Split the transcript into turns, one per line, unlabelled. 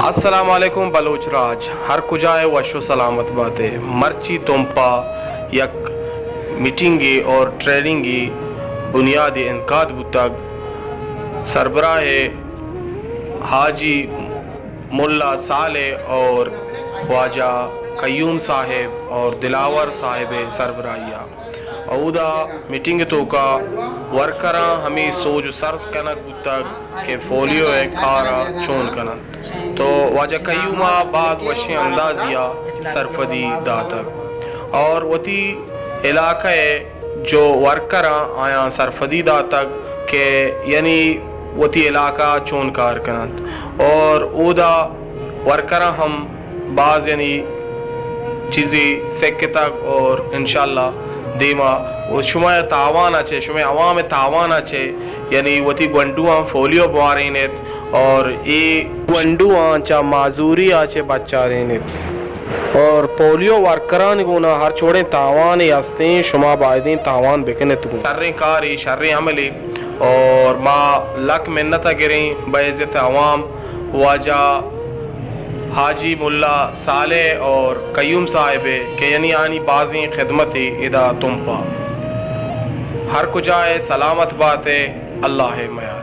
السلام علیکم بلوچ راج ہر کجائے وشو سلامت باتیں مرچی تمپا یک میٹنگی اور ٹریننگی بنیادی انعقاد بتگ سربراہ حاجی ملا صالح اور خواجہ قیوم صاحب اور دلاور صاحب سربراہیہ اودا میٹنگ تو کا ورکراں ہمیں سوچ سر کنک بتگ کہ فولیو کارا چون کنند تو واجہ قیومہ بعد وشی اندازیہ سرفدی داتگ اور وتی علاقہ جو ورکراں آیا سرفدی داتگ کہ یعنی وتی علاقہ چون کار کنند اور اودا ورکراں ہم بعض یعنی چیزیں سیکھ تک اور انشاءاللہ دیما وہ شما تاوان اچھے شما عوام تاوان اچھے یعنی وتی گونڈوان فولیو بوارینت اور ای گونڈوان چا معذوری آچے بچا رینت اور پولیو ورکران گونا ہر چھوڑیں تاوان یاستیں شما بائدیں تاوان بکنت گون شر کاری شر عملی اور ما لک منتا گریں بعزت عوام واجہ حاجی ملا صالح اور قیوم صاحب کہ یعنی آنی بازیں خدمتی ادا تم پا ہر کجائے سلامت باتیں اللہ میار